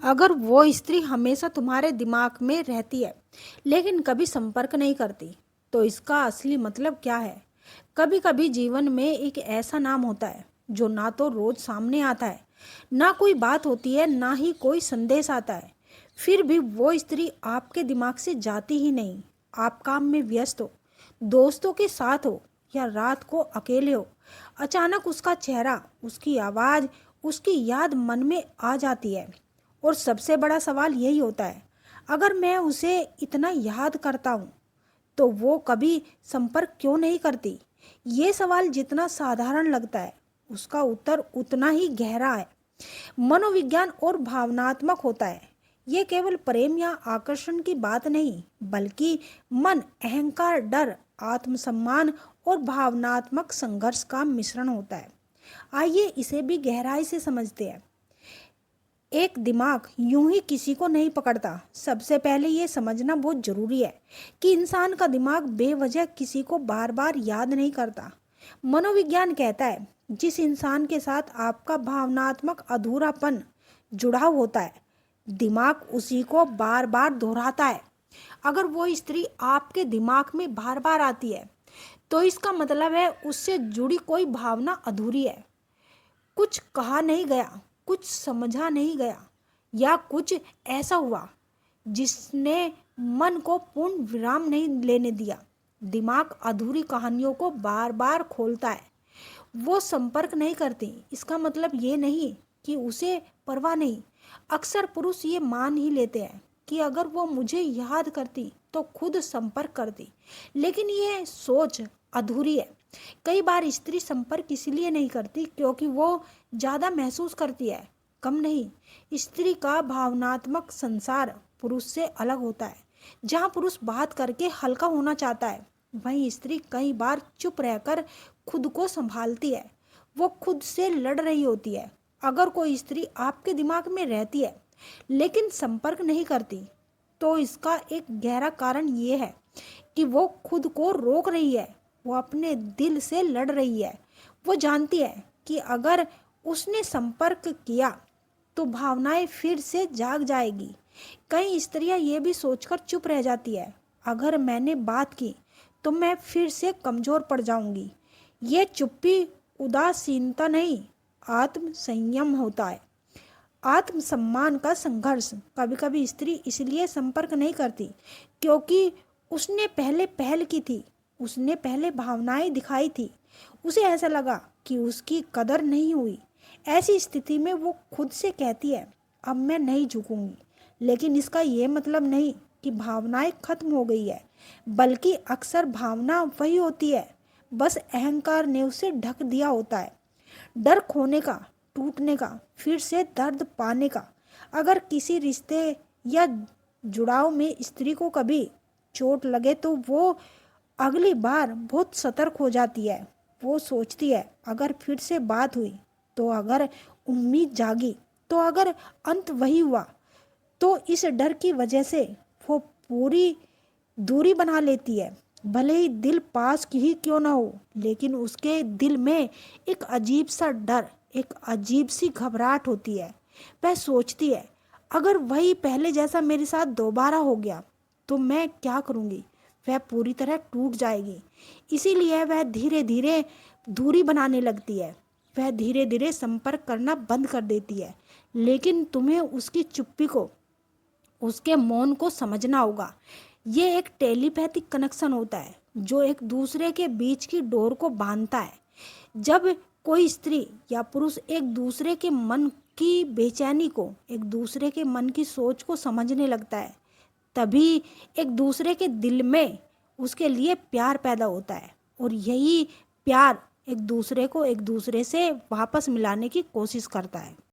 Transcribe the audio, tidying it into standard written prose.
अगर वो स्त्री हमेशा तुम्हारे दिमाग में रहती है लेकिन कभी संपर्क नहीं करती, तो इसका असली मतलब क्या है? कभी कभी जीवन में एक ऐसा नाम होता है जो ना तो रोज सामने आता है, ना कोई बात होती है, ना ही कोई संदेश आता है। फिर भी वो स्त्री आपके दिमाग से जाती ही नहीं। आप काम में व्यस्त हो, दोस्तों के साथ हो, या रात को अकेले हो, अचानक उसका चेहरा, उसकी आवाज़, उसकी याद मन में आ जाती है। और सबसे बड़ा सवाल यही होता है, अगर मैं उसे इतना याद करता हूँ तो वो कभी संपर्क क्यों नहीं करती? ये सवाल जितना साधारण लगता है, उसका उत्तर उतना ही गहरा है, मनोविज्ञान और भावनात्मक होता है। ये केवल प्रेम या आकर्षण की बात नहीं, बल्कि मन, अहंकार, डर, आत्मसम्मान और भावनात्मक संघर्ष का मिश्रण होता है। आइए इसे भी गहराई से समझते हैं। एक दिमाग यूं ही किसी को नहीं पकड़ता। सबसे पहले ये समझना बहुत जरूरी है कि इंसान का दिमाग बेवजह किसी को बार बार याद नहीं करता। मनोविज्ञान कहता है, जिस इंसान के साथ आपका भावनात्मक अधूरापन जुड़ाव होता है, दिमाग उसी को बार बार दोहराता है। अगर वो स्त्री आपके दिमाग में बार बार आती है, तो इसका मतलब है उससे जुड़ी कोई भावना अधूरी है। कुछ कहा नहीं गया, कुछ समझा नहीं गया, या कुछ ऐसा हुआ जिसने मन को पूर्ण विराम नहीं लेने दिया। दिमाग अधूरी कहानियों को बार बार खोलता है। वो संपर्क नहीं करती, इसका मतलब ये नहीं कि उसे परवाह नहीं। अक्सर पुरुष ये मान ही लेते हैं कि अगर वो मुझे याद करती तो खुद संपर्क करती, लेकिन ये सोच अधूरी है। कई बार स्त्री संपर्क इसलिए नहीं करती क्योंकि वो ज़्यादा महसूस करती है, कम नहीं। स्त्री का भावनात्मक संसार पुरुष से अलग होता है। जहाँ पुरुष बात करके हल्का होना चाहता है, वहीं स्त्री कई बार चुप रहकर खुद को संभालती है। वो खुद से लड़ रही होती है। अगर कोई स्त्री आपके दिमाग में रहती है लेकिन संपर्क नहीं करती, तो इसका एक गहरा कारण ये है कि वो खुद को रोक रही है। वो अपने दिल से लड़ रही है। वो जानती है कि अगर उसने संपर्क किया तो भावनाएं फिर से जाग जाएगी। कई स्त्रियां ये भी सोचकर चुप रह जाती है, अगर मैंने बात की तो मैं फिर से कमजोर पड़ जाऊंगी। ये चुप्पी उदासीनता नहीं, आत्म संयम होता है, आत्मसम्मान का संघर्ष। कभी कभी स्त्री इसलिए संपर्क नहीं करती क्योंकि उसने पहले पहल की थी, उसने पहले भावनाएं दिखाई थी, उसे ऐसा लगा कि उसकी कदर नहीं हुई। ऐसी स्थिति में वो खुद से कहती है, अब मैं नहीं झुकूंगी। लेकिन इसका ये मतलब नहीं कि भावनाएं खत्म हो गई है, बल्कि अक्सर भावना वही होती है, बस अहंकार ने उसे ढक दिया होता है। डर खोने का, टूटने का, फिर से दर्द पाने का। अगर किसी रिश्ते या जुड़ाव में स्त्री को कभी चोट लगे तो वो अगली बार बहुत सतर्क हो जाती है। वो सोचती है, अगर फिर से बात हुई तो, अगर उम्मीद जागी तो, अगर अंत वही हुआ तो। इस डर की वजह से वो पूरी दूरी बना लेती है। भले ही दिल पास की ही क्यों ना हो, लेकिन उसके दिल में एक अजीब सा डर, एक अजीब सी घबराहट होती है। वह सोचती है, अगर वही पहले जैसा मेरे साथ दोबारा हो गया तो मैं क्या करूँगी? वह पूरी तरह टूट जाएगी। इसीलिए वह धीरे धीरे दूरी बनाने लगती है। वह धीरे धीरे संपर्क करना बंद कर देती है। लेकिन तुम्हें उसकी चुप्पी को, उसके मौन को समझना होगा। ये एक टेलीपैथिक कनेक्शन होता है जो एक दूसरे के बीच की डोर को बांधता है। जब कोई स्त्री या पुरुष एक दूसरे के मन की बेचैनी को, एक दूसरे के मन की सोच को समझने लगता है, तभी एक दूसरे के दिल में उसके लिए प्यार पैदा होता है। और यही प्यार एक दूसरे को एक दूसरे से वापस मिलाने की कोशिश करता है।